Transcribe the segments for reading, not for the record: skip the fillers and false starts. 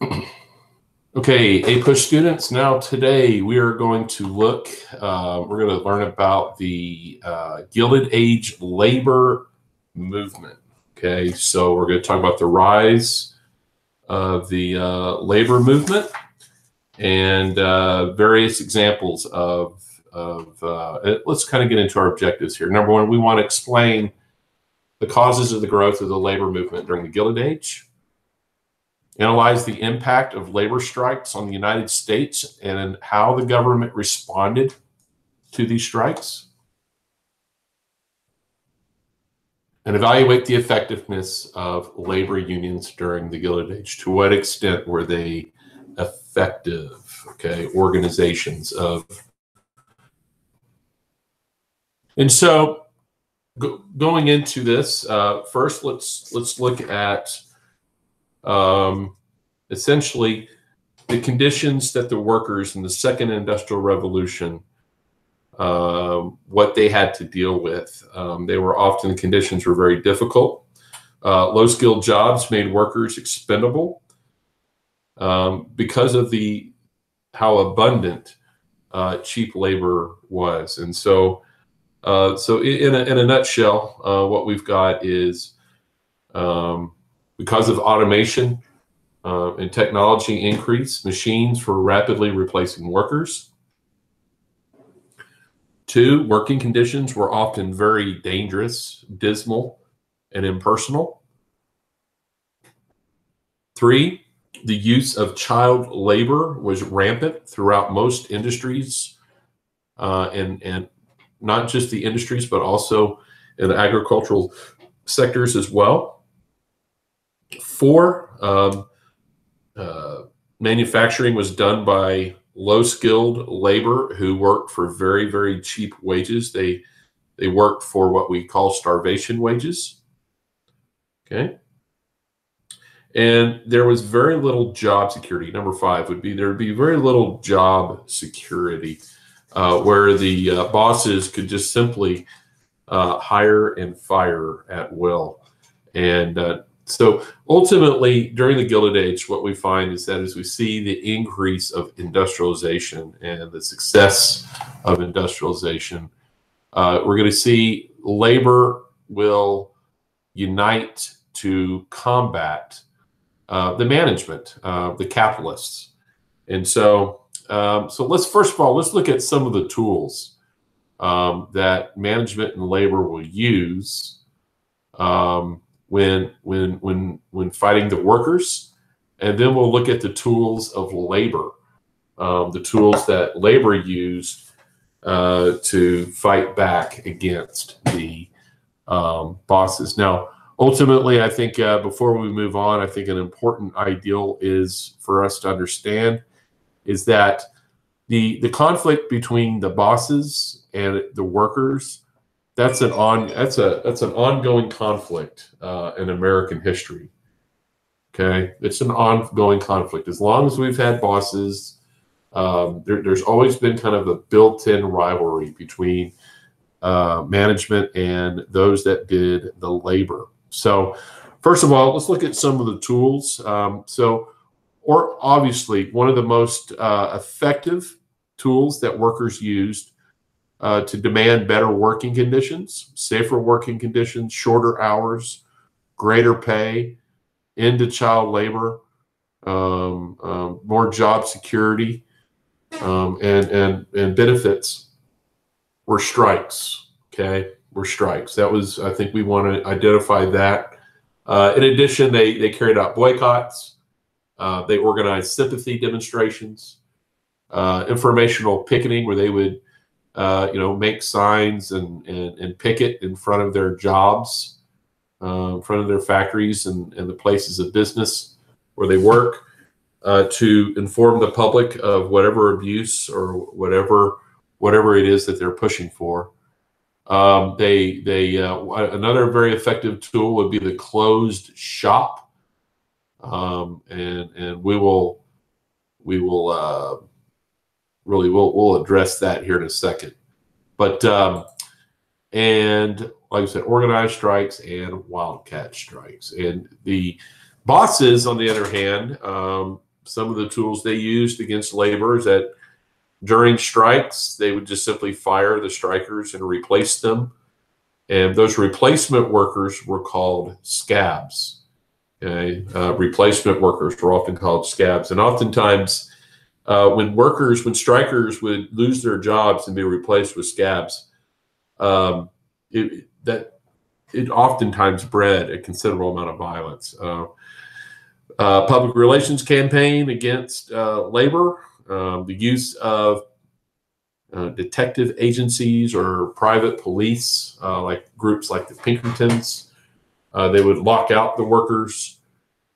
Okay, APUSH students, now today we are going to look, we're going to learn about the Gilded Age labor movement. Okay, so we're going to talk about the rise of the labor movement and various examples of let's kind of get into our objectives here. Number one, we want to explain the causes of the growth of the labor movement during the Gilded Age. Analyze the impact of labor strikes on the United States and how the government responded to these strikes. And evaluate the effectiveness of labor unions during the Gilded Age. To what extent were they effective? Okay, organizations of. And so going into this, first let's look at essentially the conditions that the workers in the Second Industrial Revolution, what they had to deal with. They were often, the conditions were very difficult. Low-skilled jobs made workers expendable because of how abundant cheap labor was. And so in a nutshell, what we've got is because of automation and technology increase, machines were rapidly replacing workers. 2, working conditions were often very dangerous, dismal, and impersonal. 3, the use of child labor was rampant throughout most industries, and not just the industries, but also in the agricultural sectors as well. 4, manufacturing was done by low-skilled labor who worked for very, very cheap wages. They worked for what we call starvation wages. Okay. And there was very little job security. Number 5 would be there would be very little job security, where the bosses could just simply hire and fire at will. And so ultimately, during the Gilded Age, what we find is that as we see the increase of industrialization and the success of industrialization, we're going to see labor will unite to combat the management, the capitalists. And so let's first of all, let's look at some of the tools that management and labor will use when fighting the workers, and then we'll look at the tools of labor, the tools that labor used to fight back against the bosses. Now, ultimately, I think before we move on, I think an important ideal is for us to understand is that the conflict between the bosses and the workers, that's an ongoing conflict in American history. Okay, it's an ongoing conflict. As long as we've had bosses, there's always been kind of a built-in rivalry between management and those that did the labor. So, first of all, let's look at some of the tools. Obviously, one of the most effective tools that workers used to demand better working conditions, safer working conditions, shorter hours, greater pay, end to child labor, more job security, and benefits were strikes. Okay, were strikes. That was, I think we want to identify that. In addition, they carried out boycotts. They organized sympathy demonstrations, informational picketing, where they would make signs and picket in front of their jobs, in front of their factories and the places of business where they work, to inform the public of whatever abuse or whatever it is that they're pushing for. Another very effective tool would be the closed shop, and we'll address that here in a second. But and like I said, organized strikes and wildcat strikes. And the bosses, on the other hand, some of the tools they used against labor is that during strikes, they would just simply fire the strikers and replace them. And those replacement workers were called scabs. Okay? Replacement workers were often called scabs. And oftentimes, when strikers would lose their jobs and be replaced with scabs, it oftentimes bred a considerable amount of violence. Public relations campaign against labor, the use of detective agencies or private police, like groups like the Pinkertons. They would lock out the workers,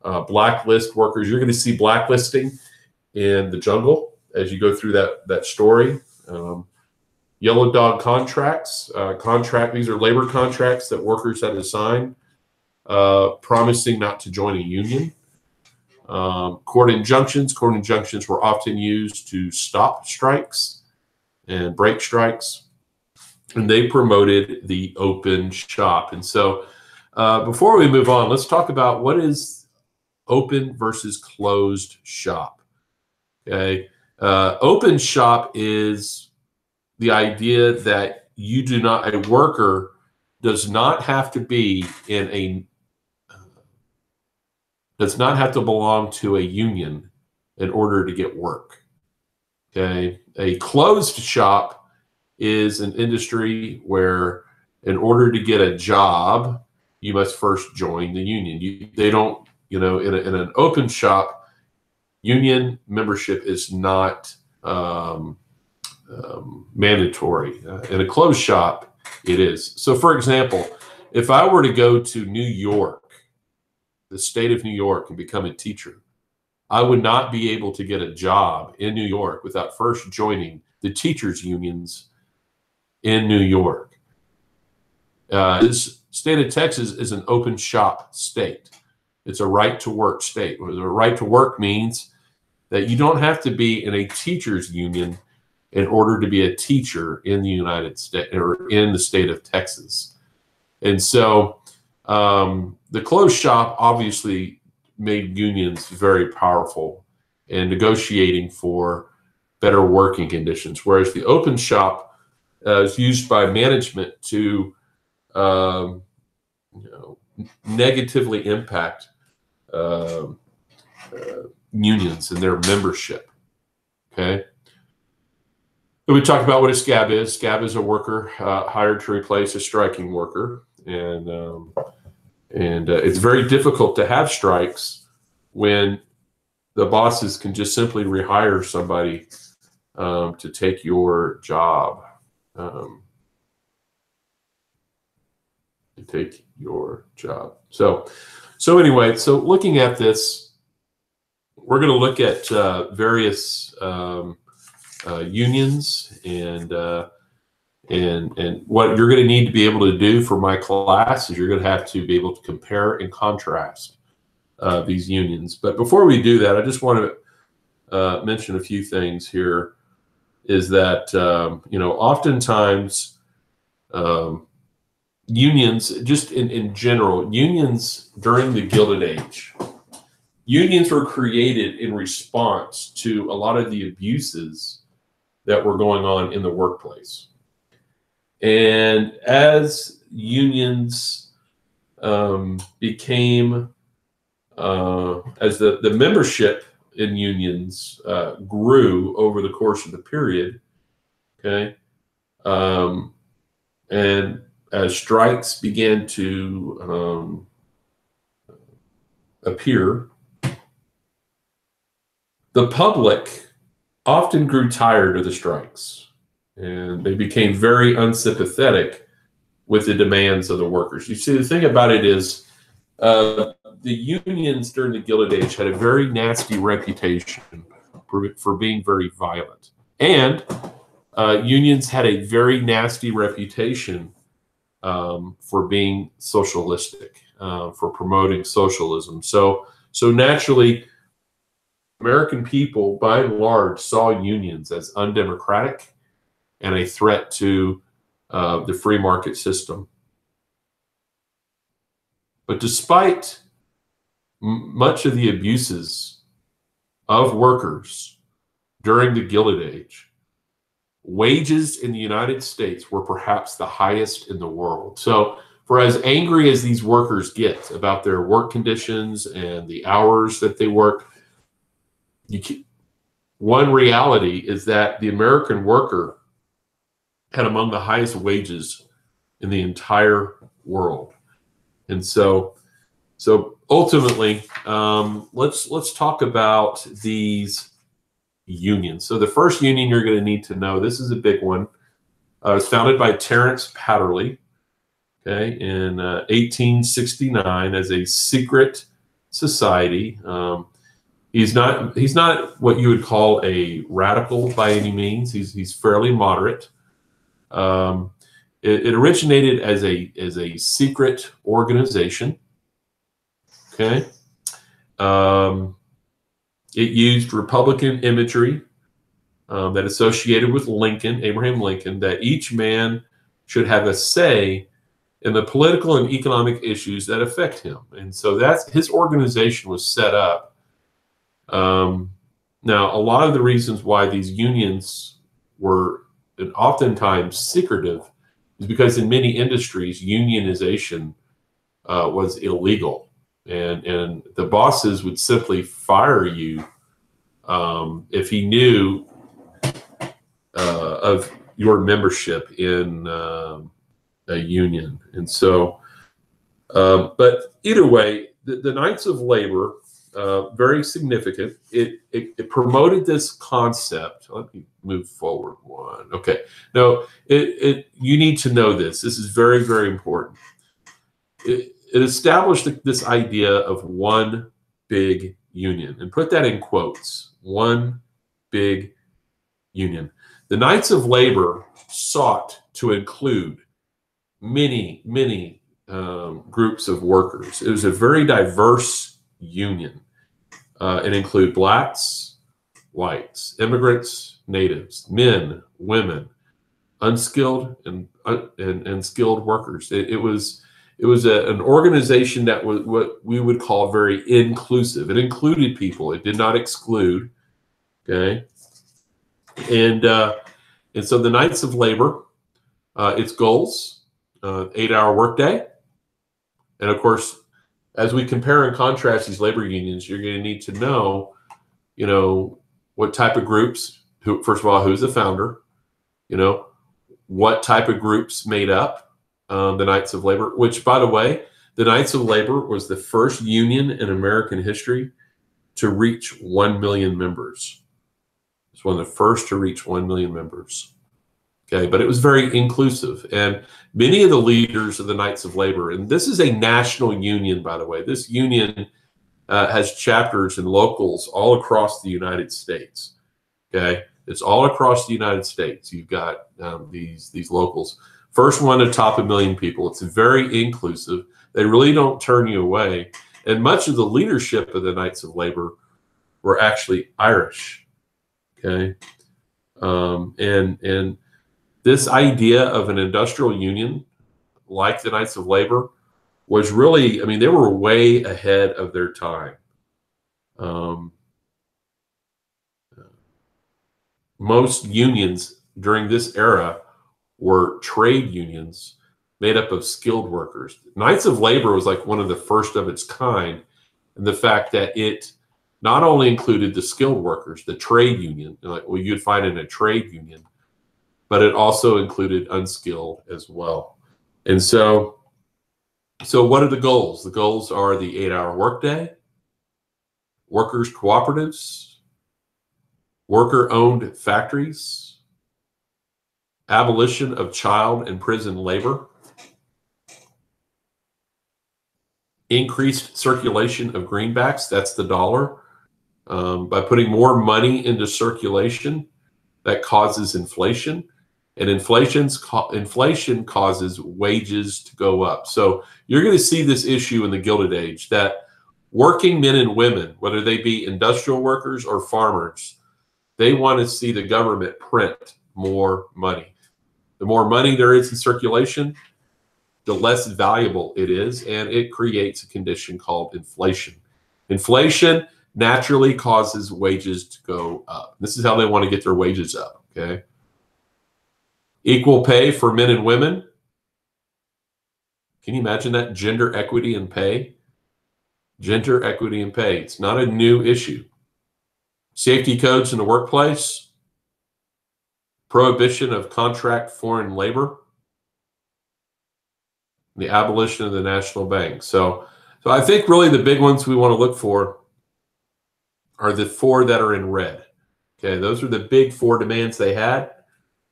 blacklist workers. You're going to see blacklisting in the jungle as you go through that story. Yellow dog contracts. These are labor contracts that workers had to sign, promising not to join a union. Court injunctions. Court injunctions were often used to stop strikes and break strikes, and they promoted the open shop. And so before we move on, let's talk about what is open versus closed shop. Okay, open shop is the idea that a worker does not have to belong to a union in order to get work. Okay, a closed shop is an industry where in order to get a job, you must first join the union. They don't, in an open shop, union membership is not mandatory. In a closed shop, it is. So, for example, if I were to go to New York, the state of New York, and become a teacher, I would not be able to get a job in New York without first joining the teachers' unions in New York. This state of Texas is an open shop state. It's a right to work state. The right to work means that you don't have to be in a teachers' union in order to be a teacher in the United States or in the state of Texas. And so the closed shop obviously made unions very powerful in negotiating for better working conditions, whereas the open shop is used by management to negatively impact unions and their membership. Okay. So we talked about what a scab is. Scab is a worker hired to replace a striking worker, and it's very difficult to have strikes when the bosses can just simply rehire somebody to take your job. So anyway, so looking at this, we're going to look at various unions and what you're going to need to be able to do for my class is you're going to have to be able to compare and contrast these unions. But before we do that, I just want to mention a few things here. Is that oftentimes unions, just in general, unions during the Gilded Age, unions were created in response to a lot of the abuses that were going on in the workplace. And as unions became, as the membership in unions grew over the course of the period, okay, and as strikes began to appear, the public often grew tired of the strikes, and they became very unsympathetic with the demands of the workers. You see, the thing about it is the unions during the Gilded Age had a very nasty reputation for being very violent. And unions had a very nasty reputation for being socialistic, for promoting socialism. So naturally, American people, by and large, saw unions as undemocratic and a threat to the free market system. But despite much of the abuses of workers during the Gilded Age, wages in the United States were perhaps the highest in the world. So for as angry as these workers get about their work conditions and the hours that they work, one reality is that the American worker had among the highest wages in the entire world. And so ultimately, let's talk about these unions. So the first union you're going to need to know, this is a big one. It was founded by Terence Patterly, okay, in 1869 as a secret society. He's not what you would call a radical by any means. He's fairly moderate. It originated as a secret organization. Okay. It used Republican imagery that associated with Lincoln, Abraham Lincoln, that each man should have a say in the political and economic issues that affect him. And so that's his organization was set up. Now, a lot of the reasons why these unions were oftentimes secretive is because in many industries, unionization was illegal. And the bosses would simply fire you if he knew of your membership in a union. And so, but either way, the Knights of Labor, very significant. It promoted this concept. Let me move forward one. Okay. No, you need to know this. This is very, very important. It established this idea of one big union, and put that in quotes, one big union. The Knights of Labor sought to include many, many groups of workers. It was a very diverse union. It included blacks, whites, immigrants, natives, men, women, unskilled and skilled workers. It was an organization that was what we would call very inclusive. It included people. It did not exclude. Okay, and so the Knights of Labor, its goals, 8-hour workday, and of course, as we compare and contrast these labor unions, you're going to need to know, what type of groups. First of all, who's the founder? What type of groups made up the Knights of Labor, which, by the way, the Knights of Labor was the first union in American history to reach 1 million members. It's one of the first to reach 1 million members. Okay, but it was very inclusive. And many of the leaders of the Knights of Labor, and this is a national union, by the way. This union has chapters and locals all across the United States. Okay, it's all across the United States. You've got these locals. First one to top 1 million people. It's very inclusive. They really don't turn you away. And much of the leadership of the Knights of Labor were actually Irish. Okay, and this idea of an industrial union like the Knights of Labor was really, they were way ahead of their time. Most unions during this era were trade unions made up of skilled workers. Knights of Labor was like one of the first of its kind, and the fact that it not only included the skilled workers, the trade union, like what you'd find in a trade union, but it also included unskilled as well. And so what are the goals? The goals are the 8-hour workday, workers' cooperatives, worker-owned factories, abolition of child and prison labor, increased circulation of greenbacks, that's the dollar, by putting more money into circulation, that causes inflation. And inflation causes wages to go up. So you're going to see this issue in the Gilded Age, that working men and women, whether they be industrial workers or farmers, they want to see the government print more money. The more money there is in circulation, the less valuable it is, and it creates a condition called inflation. Inflation naturally causes wages to go up. This is how they want to get their wages up, okay? Equal pay for men and women. Can you imagine that? Gender equity in pay? Gender equity in pay. It's not a new issue. Safety codes in the workplace. Prohibition of contract foreign labor. The abolition of the national bank. So I think really the big ones we want to look for are the four that are in red. Okay, those are the big four demands they had.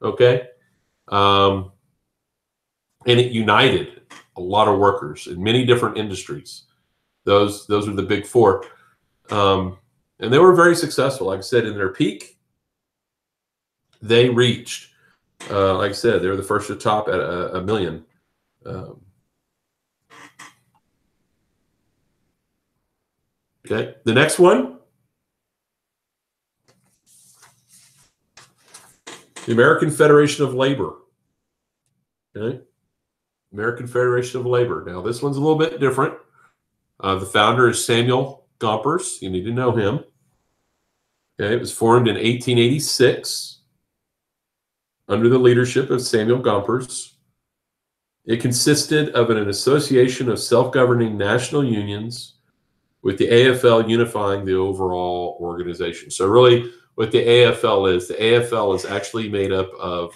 Okay, and it united a lot of workers in many different industries. Those are the big four, and they were very successful. Like I said, in their peak, they reached, like I said, they were the first to top at a million. Okay, the next one. The American Federation of Labor. Okay, American Federation of Labor. Now, this one's a little bit different. The founder is Samuel Gompers. You need to know him. Okay, it was formed in 1886 under the leadership of Samuel Gompers. It consisted of an association of self-governing national unions with the AFL unifying the overall organization. So really, what the AFL is actually made up of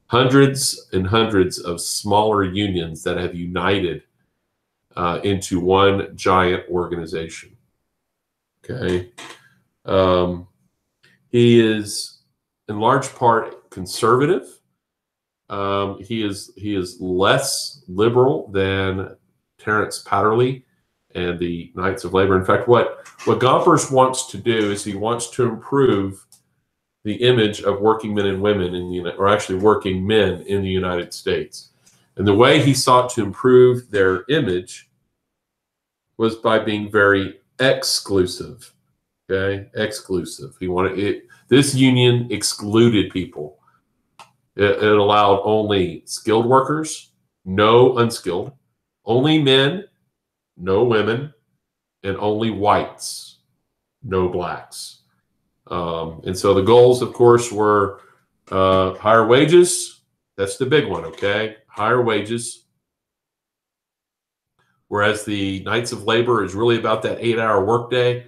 hundreds and hundreds of smaller unions that have united into one giant organization. Okay. He is in large part conservative. He is less liberal than Terence Patterly and the Knights of Labor. In fact, what Gompers wants to do is he wants to improve the image of working men and women in the or actually working men in the United States. And the way he sought to improve their image was by being very exclusive. Okay, exclusive. He wanted it. This union excluded people. It allowed only skilled workers, no unskilled, only men, no women, and only whites, no blacks. And so the goals, of course, were higher wages. That's the big one, okay? Higher wages. Whereas the Knights of Labor is really about that 8-hour workday.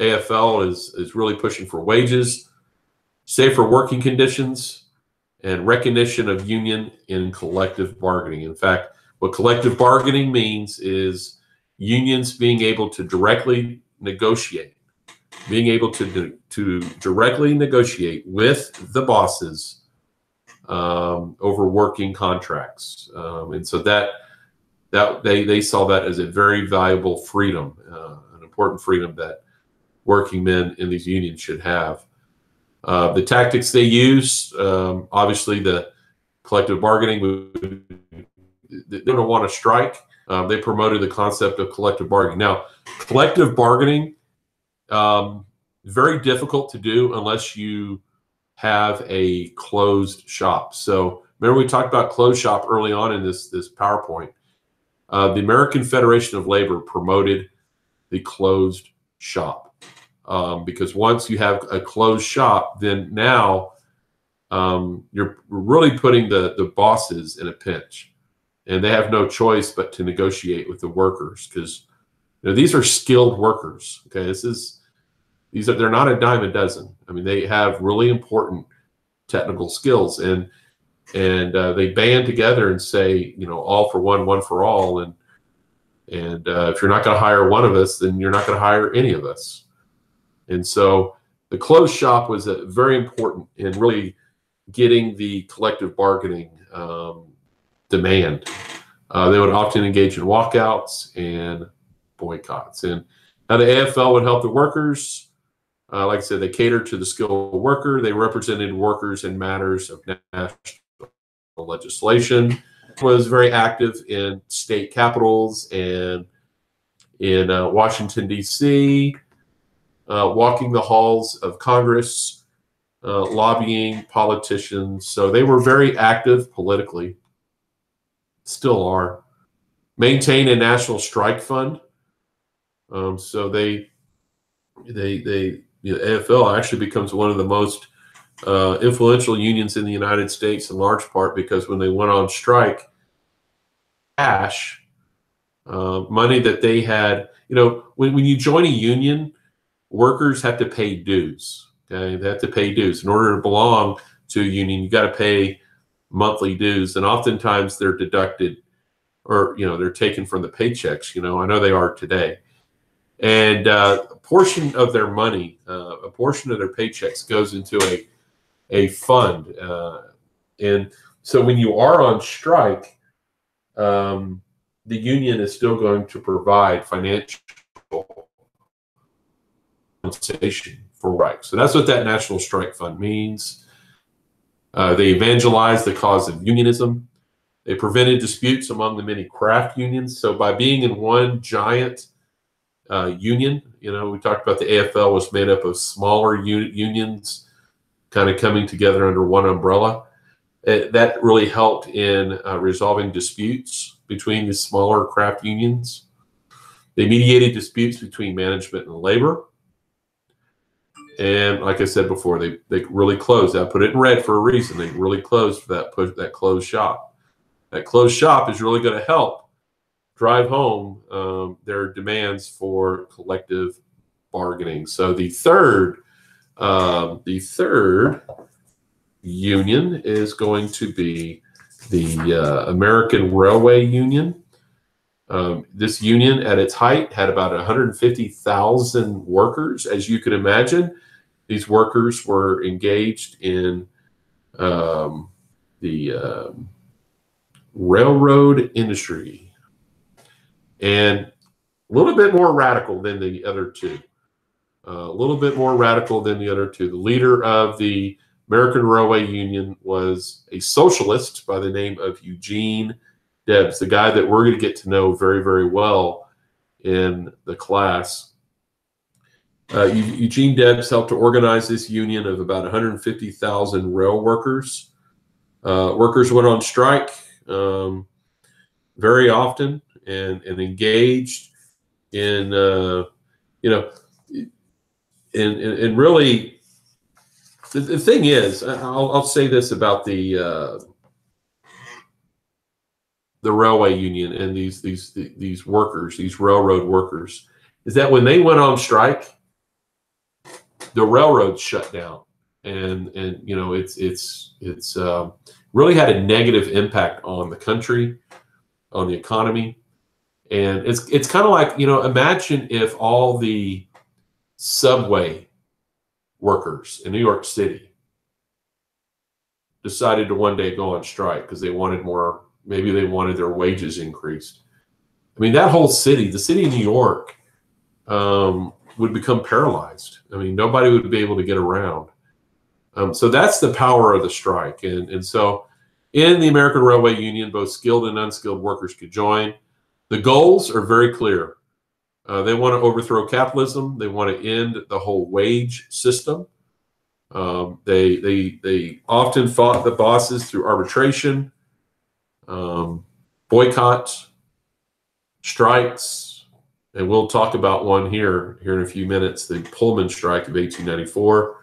AFL is really pushing for wages, safer working conditions, and recognition of union in collective bargaining. In fact, what collective bargaining means is unions being able to directly negotiate, being able to directly negotiate with the bosses over working contracts. And so that they saw that as a very valuable freedom, an important freedom that working men in these unions should have. The tactics they use, obviously the collective bargaining, they don't want to strike. They promoted the concept of collective bargaining. Now, collective bargaining, very difficult to do unless you have a closed shop. So remember we talked about closed shop early on in this PowerPoint. The American Federation of Labor promoted the closed shop. Because once you have a closed shop, then now you're really putting the bosses in a pinch, and they have no choice but to negotiate with the workers because these are skilled workers. Okay, they're not a dime a dozen. I mean, they have really important technical skills, and they band together and say, all for one, one for all, and if you're not going to hire one of us, then you're not going to hire any of us. And so the closed shop was very important in really getting the collective bargaining demand. They would often engage in walkouts and boycotts. And now the AFL would help the workers. Like I said, they catered to the skilled worker. They represented workers in matters of national legislation. Was very active in state capitals and in Washington, D.C., walking the halls of Congress, lobbying politicians. So they were very active politically, still are. Maintain a national strike fund. So they AFL actually becomes one of the most influential unions in the United States, in large part because when they went on strike, cash, money that they had, when you join a union, workers have to pay dues. Okay, they have to pay dues in order to belong to a union. You got to pay monthly dues, and oftentimes they're deducted, or they're taken from the paychecks. I know they are today, and a portion of their money, a portion of their paychecks goes into a fund, and so when you are on strike, the union is still going to provide financial compensation for strike. So that's what that National Strike Fund means. They evangelized the cause of unionism. They prevented disputes among the many craft unions. So by being in one giant union, we talked about the AFL was made up of smaller unions kind of coming together under one umbrella. That really helped in resolving disputes between the smaller craft unions. They mediated disputes between management and labor. And like I said before, they really closed. I put it in red for a reason. They really closed for that closed shop. That closed shop is really going to help drive home their demands for collective bargaining. So the third union is going to be the American Railway Union. This union at its height had about 150,000 workers. As you can imagine, these workers were engaged in the railroad industry, and a little bit more radical than the other two. A little bit more radical than the other two. The leader of the American Railway Union was a socialist by the name of Eugene Debs, the guy that we're going to get to know very, very well in the class. Eugene Debs helped to organize this union of about 150,000 rail workers. Workers went on strike very often and engaged in, and really, the thing is, I'll say this about the railway union and these workers, these railroad workers, is that when they went on strike, the railroads shut down, and it's really had a negative impact on the country, on the economy, and it's kind of like, imagine if all the subway workers in New York City decided to one day go on strike because they wanted more. Maybe they wanted their wages increased. I mean, that whole city, the city of New York, would become paralyzed. I mean, nobody would be able to get around. So that's the power of the strike. And so in the American Railway Union, both skilled and unskilled workers could join. The goals are very clear. They want to overthrow capitalism. They want to end the whole wage system. They often fought the bosses through arbitration, boycotts, strikes, and we'll talk about one here in a few minutes, the Pullman strike of 1894.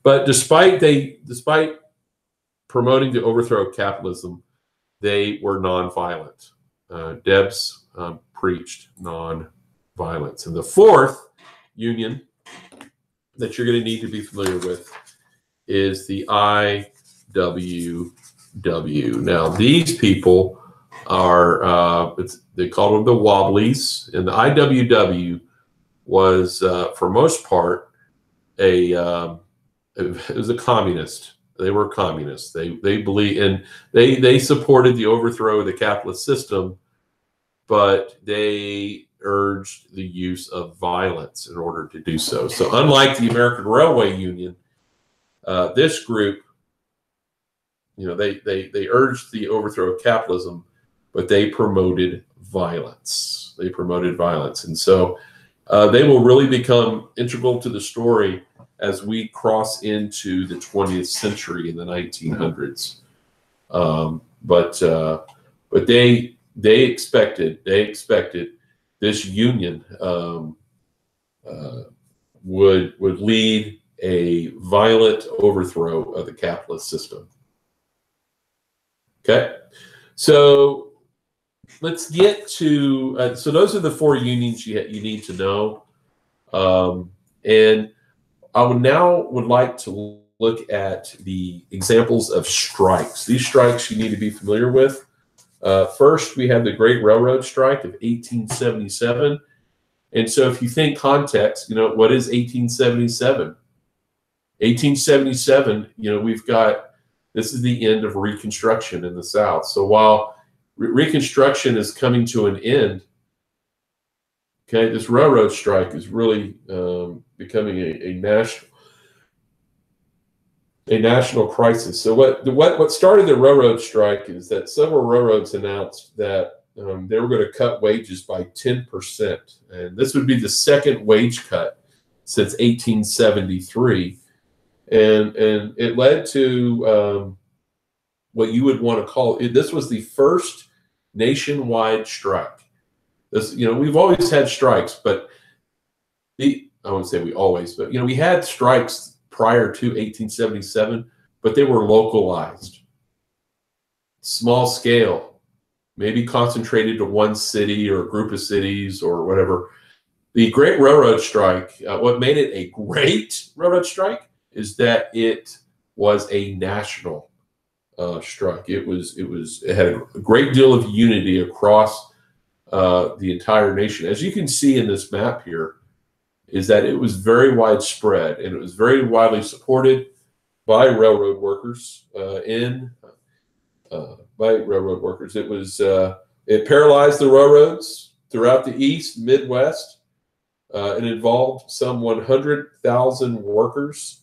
But despite promoting the overthrow of capitalism, they were nonviolent. Debs preached nonviolence. And the fourth union that you're going to need to be familiar with is the IWW. Now, these people are, they call them the Wobblies, and the IWW was, for most part, it was a communist. They were communists. They believe, and they supported the overthrow of the capitalist system, but they urged the use of violence in order to do so. So unlike the American Railway Union, this group, they urged the overthrow of capitalism, but they promoted violence. They promoted violence. And so they will really become integral to the story as we cross into the 20th century in the 1900s. But they expected this union would lead a violent overthrow of the capitalist system. Okay, so let's get to so those are the four unions you need to know, and I would like to look at the examples of strikes. These strikes you need to be familiar with. First, we have the Great Railroad Strike of 1877. And so if you think context, what is 1877? 1877, this is the end of Reconstruction in the South. So while Reconstruction is coming to an end, okay, this railroad strike is really becoming a national crisis. So what started the railroad strike is that several railroads announced that they were going to cut wages by 10%, and this would be the second wage cut since 1873, and it led to what you would want to call it. This was the first nationwide strike. We've always had strikes, but I wouldn't say we always, but we had strikes prior to 1877, but they were localized, small scale, maybe concentrated to one city or a group of cities or whatever. The Great Railroad Strike, what made it a great railroad strike is that it was a national strike. It had a great deal of unity across the entire nation. As you can see in this map here, is that it was very widespread and it was very widely supported by railroad workers. It paralyzed the railroads throughout the East, Midwest. It involved some 100,000 workers.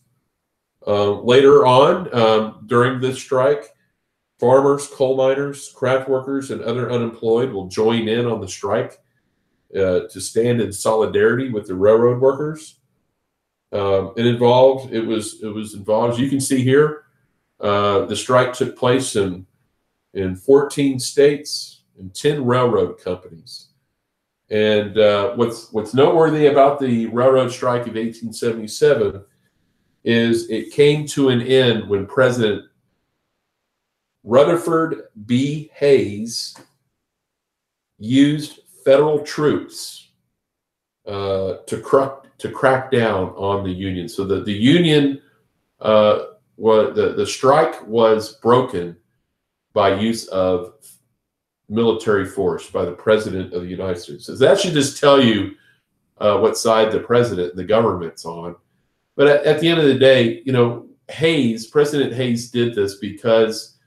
Later on, during this strike, farmers, coal miners, craft workers, and other unemployed will join in on the strike to stand in solidarity with the railroad workers. It was involved, as you can see here, the strike took place in 14 states and 10 railroad companies. And what's noteworthy about the railroad strike of 1877 is it came to an end when President Rutherford B. Hayes used federal troops to crack down on the union. So the union, the strike was broken by use of military force by the President of the United States. So that should just tell you what side the president and the government's on. But at the end of the day, President Hayes did this because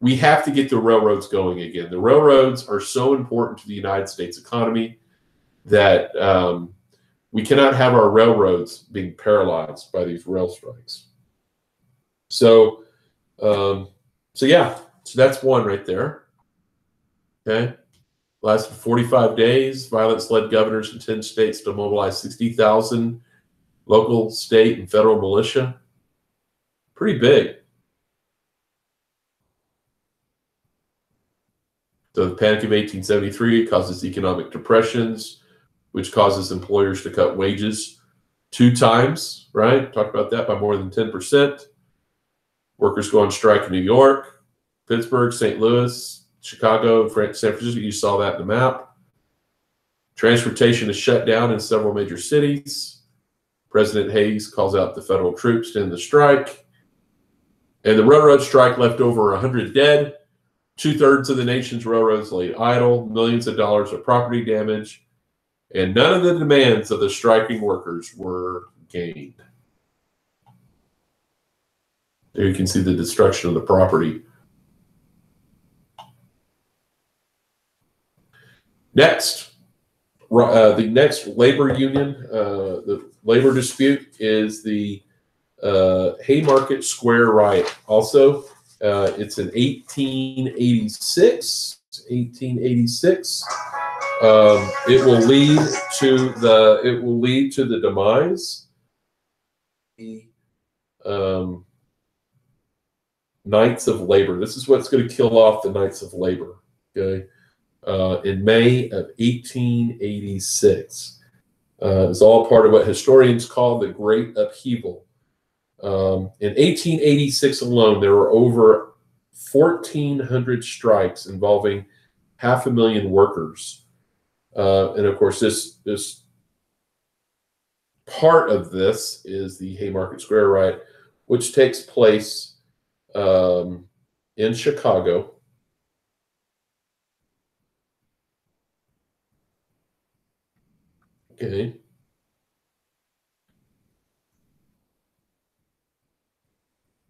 we have to get the railroads going again. The railroads are so important to the United States economy that we cannot have our railroads being paralyzed by these rail strikes. So that's one right there. Okay. Lasted 45 days. Violence led governors in 10 states to mobilize 60,000 local, state, and federal militia. Pretty big. So the Panic of 1873 causes economic depressions, which causes employers to cut wages 2 times, right? Talked about that, by more than 10%. Workers go on strike in New York, Pittsburgh, St. Louis, Chicago, San Francisco. You saw that in the map. Transportation is shut down in several major cities. President Hayes calls out the federal troops to end the strike. And the railroad strike left over 100 dead. 2/3 of the nation's railroads lay idle, millions of dollars of property damage, and none of the demands of the striking workers were gained. There you can see the destruction of the property. Next, the next labor union, the labor dispute is the Haymarket Square riot. Also, it's in 1886. 1886. It will lead to the demise. The Knights of Labor. This is what's going to kill off the Knights of Labor. Okay. In May of 1886. It's all part of what historians call the Great Upheaval. In 1886 alone, there were over 1,400 strikes involving 500,000 workers. And of course, this part of this is the Haymarket Square riot, which takes place in Chicago. Okay.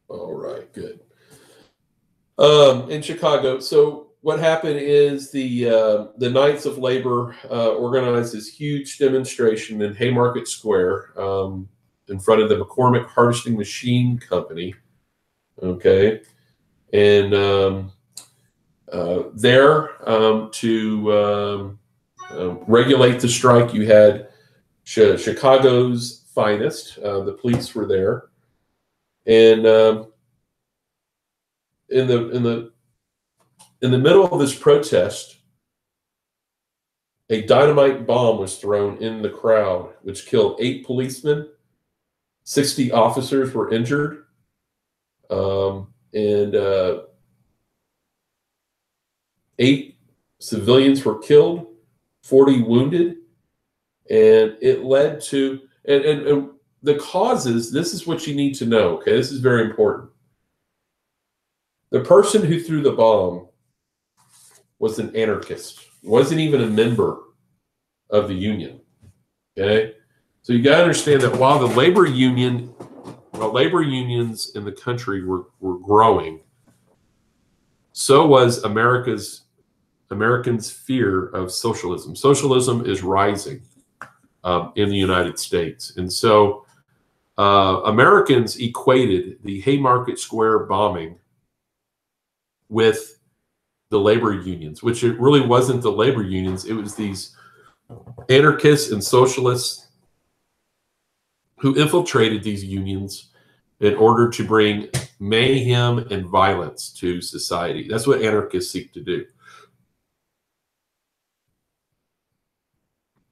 All right, good. In Chicago. So what happened is the Knights of Labor organized this huge demonstration in Haymarket Square in front of the McCormick Harvesting Machine Company. Okay, and there to regulate the strike, you had Chicago's finest. The police were there, and in the middle of this protest, a dynamite bomb was thrown in the crowd, which killed 8 policemen. 60 officers were injured, and 8 civilians were killed, 40 wounded, and it led to and the causes. This is what you need to know. Okay, this is very important. The person who threw the bomb was an anarchist. Wasn't even a member of the union. Okay, so you got to understand that while labor unions in the country were growing, so was Americans' fear of socialism. Socialism is rising in the United States, and so Americans equated the Haymarket Square bombing with the labor unions, which it really wasn't the labor unions. It was these anarchists and socialists who infiltrated these unions in order to bring mayhem and violence to society. That's what anarchists seek to do.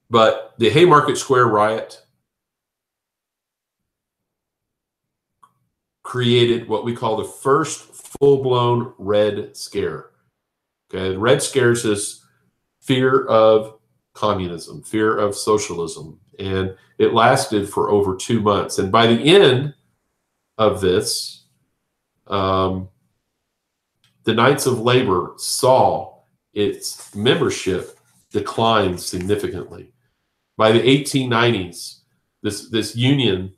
But the Haymarket Square riot created what we call the first full-blown Red Scare. Okay, the Red Scare is this fear of communism, fear of socialism, and it lasted for over 2 months. And by the end of this, the Knights of Labor saw its membership decline significantly. By the 1890s, this union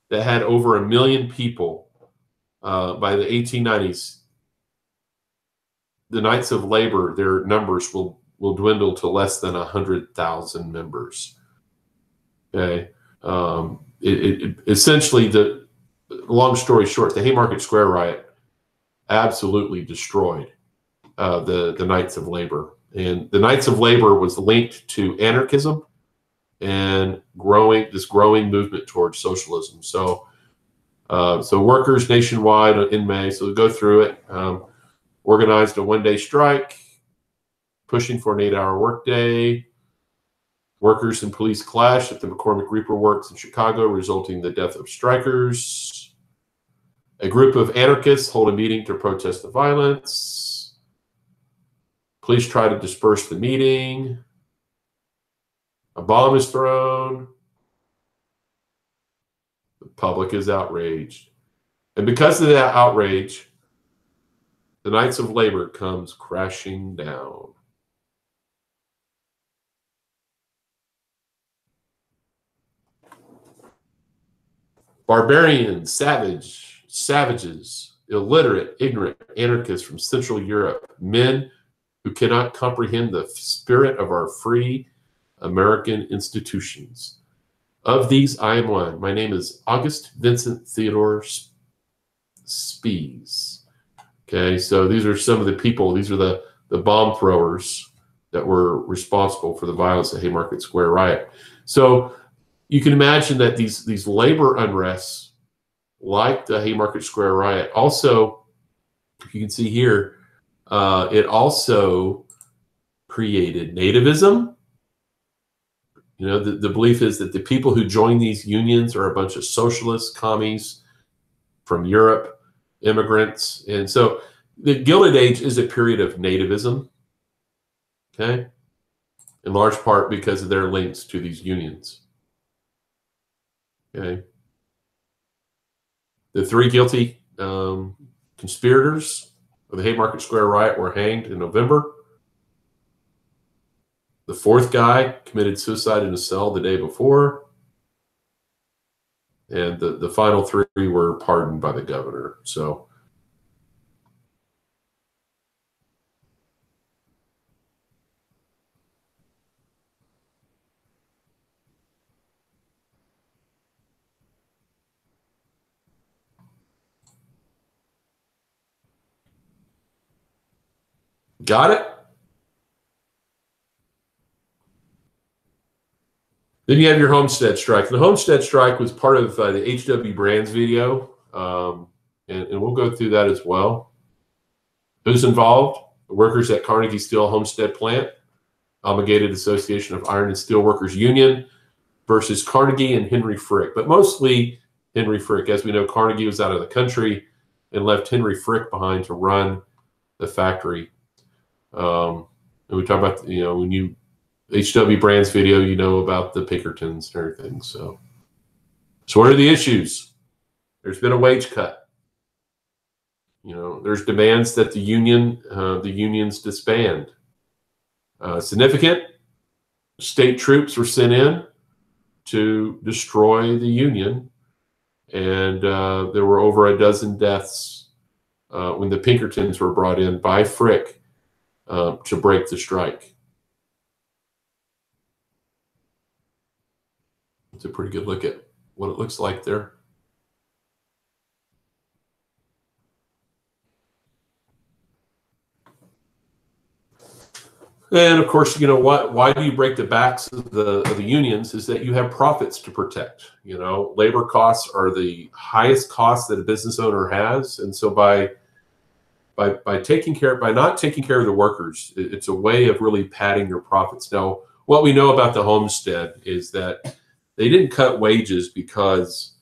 that had over 1 million people, by the 1890s, the Knights of Labor, their numbers will dwindle to less than 100,000 members. Okay, essentially, the long story short, the Haymarket Square riot absolutely destroyed the Knights of Labor, and the Knights of Labor was linked to anarchism and this growing movement towards socialism. So workers nationwide in May, so go through it. Organized a one-day strike, pushing for an 8-hour workday. Workers and police clashed at the McCormick Reaper Works in Chicago, resulting in the death of strikers. A group of anarchists hold a meeting to protest the violence. Police try to disperse the meeting. A bomb is thrown. The public is outraged. And because of that outrage, the Knights of Labor comes crashing down. Barbarians, savages, illiterate, ignorant anarchists from Central Europe, men who cannot comprehend the spirit of our free American institutions. Of these, I am one. My name is August Vincent Theodore Spies. Okay, so these are some of the people, these are the bomb throwers that were responsible for the violence at Haymarket Square riot. So you can imagine that these labor unrests, like the Haymarket Square riot, also, you can see here, it also created nativism, You know, the belief is that the people who join these unions are a bunch of socialists, commies from Europe, immigrants. And so the Gilded Age is a period of nativism, okay, in large part because of their links to these unions. Okay. The three guilty conspirators of the Haymarket Square riot were hanged in November. The fourth guy committed suicide in a cell the day before. And the final three were pardoned by the governor. So got it? Then you have your Homestead Strike. The Homestead Strike was part of the H.W. Brands video, and we'll go through that as well. Who's involved? The workers at Carnegie Steel Homestead Plant, Obligated Association of Iron and Steel Workers Union versus Carnegie and Henry Frick, but mostly Henry Frick. As we know, Carnegie was out of the country and left Henry Frick behind to run the factory. And we talk about, you know, when you HW Brands video, you know about the Pinkertons and everything. So what are the issues? There's been a wage cut. You know, there's demands that the unions disband. Significant state troops were sent in to destroy the union, and there were over a dozen deaths when the Pinkertons were brought in by Frick to break the strike. It's a pretty good look at what it looks like there. And of course, you know what? Why do you break the backs of the unions? Is that you have profits to protect. You know, labor costs are the highest cost that a business owner has, and so by not taking care of the workers, it's a way of really padding your profits. Now, what we know about the Homestead is that they didn't cut wages because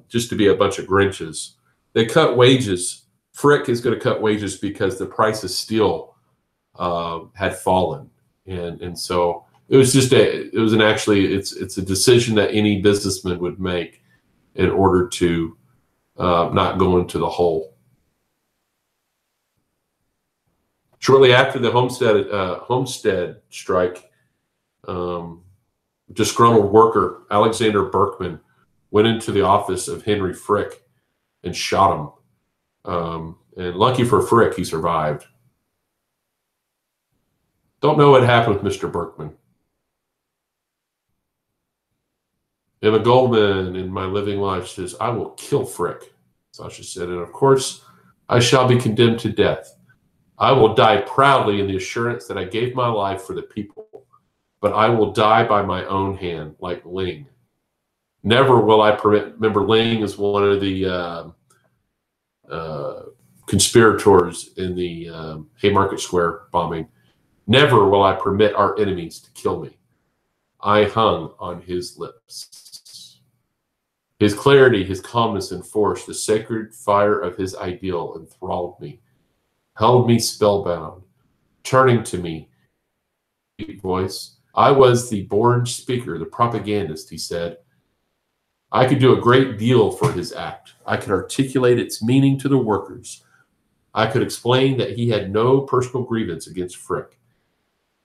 just to be a bunch of Grinches. They cut wages. Frick is going to cut wages because the price of steel had fallen, and so it was just it's a decision that any businessman would make in order to not go into the hole. Shortly after the Homestead Strike, disgruntled worker Alexander Berkman went into the office of Henry Frick and shot him. And lucky for Frick, he survived. Don't know what happened with Mr. Berkman. Emma Goldman in My Living Life says, "I will kill Frick," Sasha said, "and of course, I shall be condemned to death. I will die proudly in the assurance that I gave my life for the people, but I will die by my own hand, like Ling. Never will I permit," remember Ling is one of the conspirators in the Haymarket Square bombing. "Never will I permit our enemies to kill me." I hung on his lips. His clarity, his calmness and force, the sacred fire of his ideal enthralled me, held me spellbound. Turning to me, voice, I was the born speaker, the propagandist, he said. I could do a great deal for his act. I could articulate its meaning to the workers. I could explain that he had no personal grievance against Frick.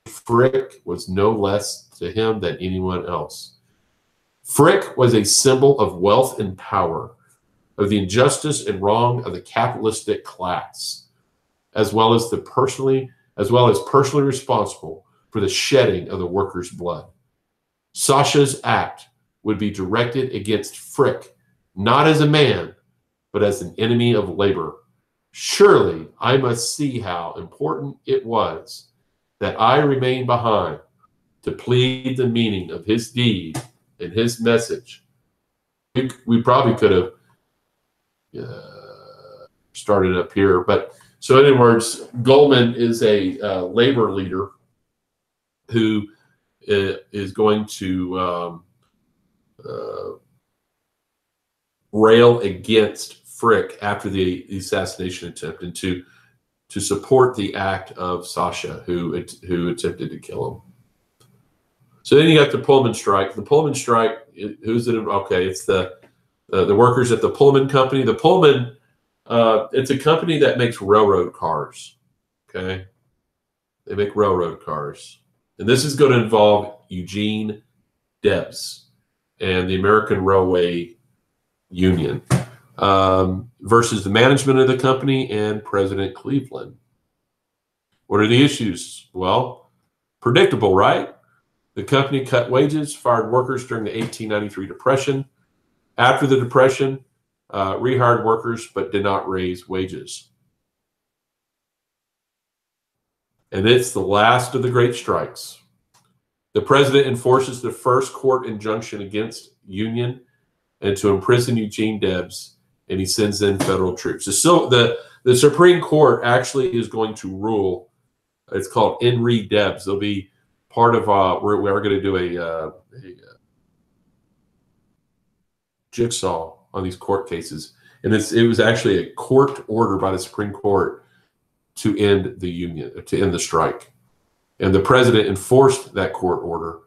Frick was no less to him than anyone else. Frick was a symbol of wealth and power, of the injustice and wrong of the capitalistic class, as well as personally responsible for the shedding of the workers' blood. Sasha's act would be directed against Frick, not as a man, but as an enemy of labor. Surely I must see how important it was that I remained behind to plead the meaning of his deed and his message. We probably could have started up here, but so in other words, Goldman is a labor leader who is going to rail against Frick after the assassination attempt, and to support the act of Sasha, who attempted to kill him. So then you got the Pullman strike. The Pullman strike, who's it? Okay, it's the workers at the Pullman company. The Pullman, it's a company that makes railroad cars. Okay, they make railroad cars, and this is going to involve Eugene Debs and the American Railway Union versus the management of the company and President Cleveland. What are the issues? Well, predictable, right? The company cut wages, fired workers during the 1893 Depression. After the Depression, rehired workers, but did not raise wages. And it's the last of the great strikes. The president enforces the first court injunction against union and to imprison Eugene Debs, and he sends in federal troops. So the Supreme Court actually is going to rule. It's called In Re Debs. They'll be part of we are going to do a jigsaw on these court cases, and it was actually a court order by the Supreme Court to end the union, to end the strike, and the president enforced that court order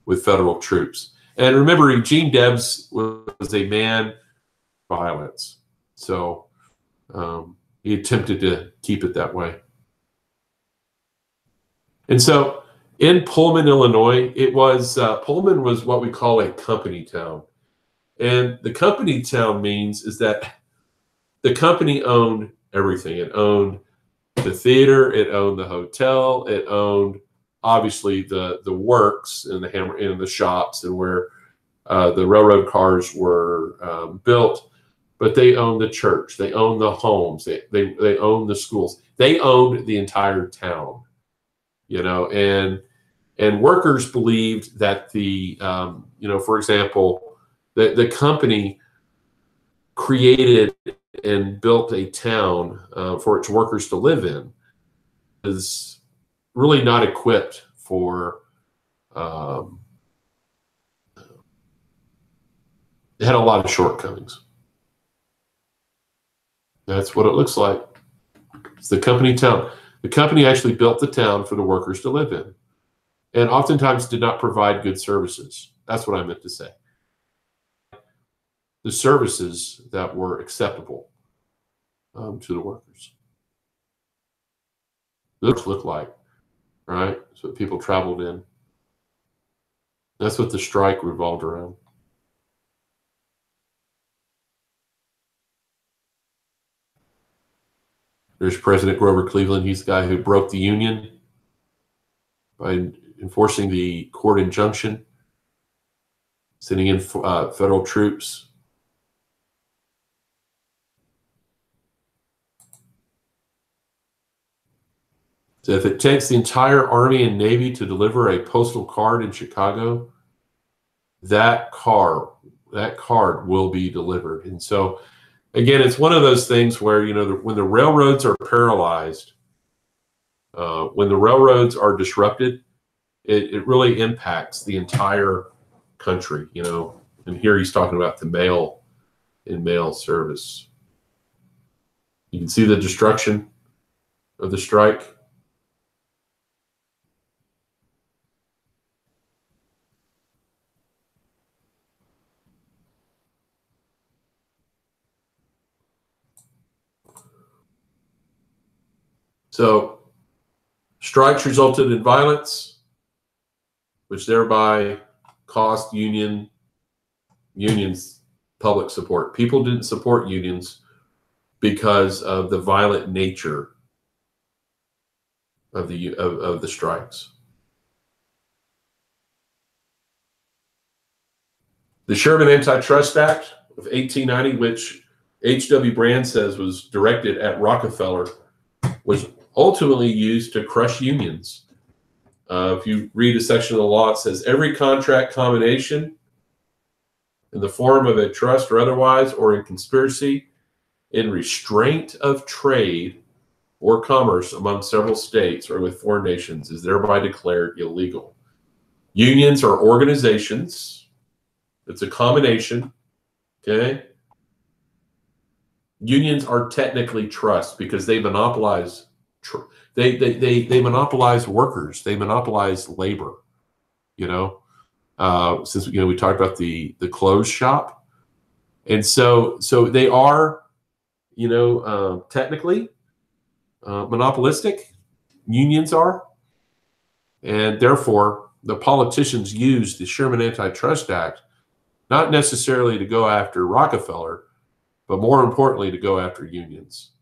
with federal troops. And remember, Eugene Debs was a man of violence, so he attempted to keep it that way. And so in Pullman, Illinois, Pullman was what we call a company town. And the company town means is that the company owned everything. It owned the theater, it owned the hotel, it owned obviously the works and the hammer and the shops and where the railroad cars were built. But they owned the church, they owned the homes, they owned the schools, they owned the entire town. And workers believed that for example, the company created and built a town for its workers to live in is really not equipped for. It had a lot of shortcomings. That's what it looks like. It's the company town. The company actually built the town for the workers to live in, and oftentimes did not provide good services. That's what I meant to say. The services that were acceptable to the workers. This looked like, right? That's what people traveled in. That's what the strike revolved around. There's President Grover Cleveland. He's the guy who broke the union by enforcing the court injunction, sending in federal troops. So if it takes the entire Army and Navy to deliver a postal card in Chicago, that card will be delivered. And so, again, it's one of those things where, when the railroads are paralyzed, when the railroads are disrupted, it really impacts the entire country, And here he's talking about the mail service. You can see the destruction of the strike. So strikes resulted in violence, which thereby cost unions public support. People didn't support unions because of the violent nature of the strikes. The Sherman Antitrust Act of 1890, which H.W. Brand says was directed at Rockefeller, was ultimately used to crush unions. If you read a section of the law, it says every contract combination in the form of a trust or otherwise, or in conspiracy, in restraint of trade or commerce among several states or with foreign nations, is thereby declared illegal. Unions are organizations. It's a combination. Okay. Unions are technically trusts because they monopolize. They monopolize workers. They monopolize labor. You know, since we talked about the clothes shop, and so they are, technically monopolistic. Unions are, and therefore the politicians use the Sherman Antitrust Act not necessarily to go after Rockefeller, but more importantly to go after unions.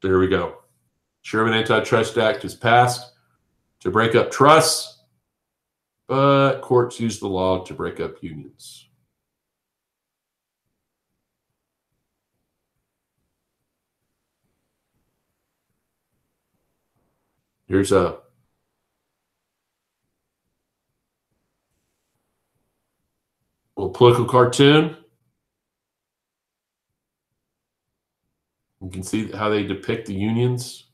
There we go. Sherman Antitrust Act is passed to break up trusts, but courts use the law to break up unions. Here's a little political cartoon. You can see how they depict the unions.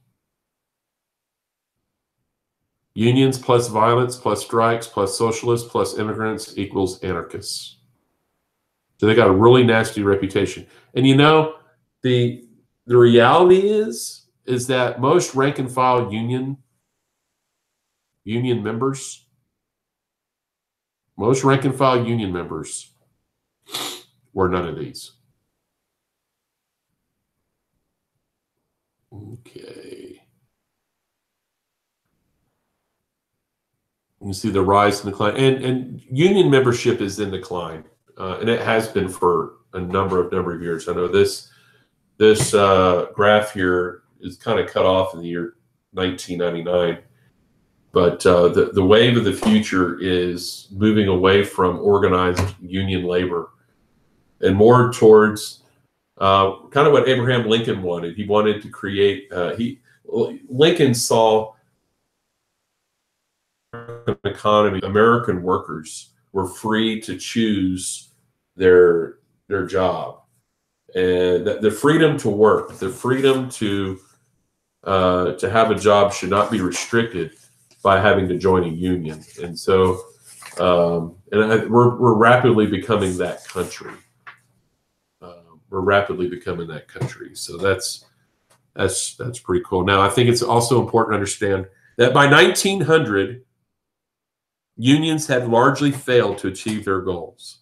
Unions plus violence plus strikes plus socialists plus immigrants equals anarchists. So they got a really nasty reputation. And the reality is that most rank and file union members, most rank and file union members were none of these. Okay. You see the rise and decline, and union membership is in decline, and it has been for a number of years. I know this graph here is kind of cut off in the year 1999, but the wave of the future is moving away from organized union labor and more towards kind of what Abraham Lincoln wanted. He wanted to create. Lincoln saw economy, American workers were free to choose their job, and the freedom to work, the freedom to have a job should not be restricted by having to join a union. And so, we're rapidly becoming that country. We're rapidly becoming that country. So that's pretty cool. Now, I think it's also important to understand that by 1900. Unions had largely failed to achieve their goals.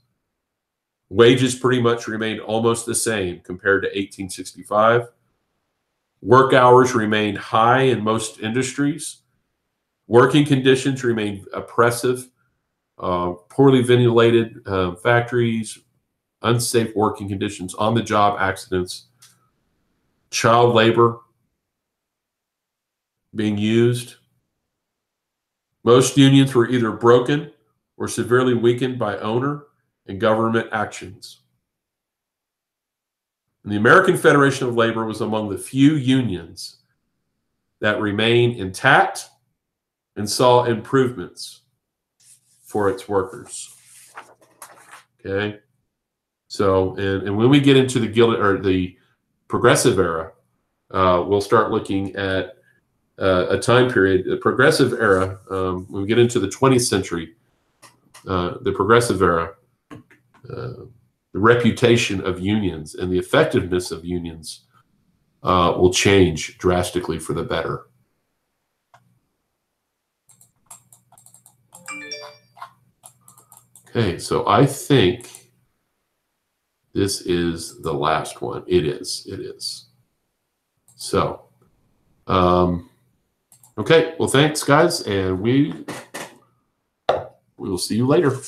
Wages pretty much remained almost the same compared to 1865. Work hours remained high in most industries. Working conditions remained oppressive. Poorly ventilated factories, unsafe working conditions, on-the-job accidents, child labor being used. Most unions were either broken or severely weakened by owner and government actions. And the American Federation of Labor was among the few unions that remained intact and saw improvements for its workers. Okay, so and when we get into the Gilded or the Progressive era, we'll start looking at a time period, the Progressive era. When we get into the 20th century, the Progressive era, the reputation of unions and the effectiveness of unions will change drastically for the better. Okay, so I think this is the last one. It is. So, okay, well, thanks, guys, and we will see you later.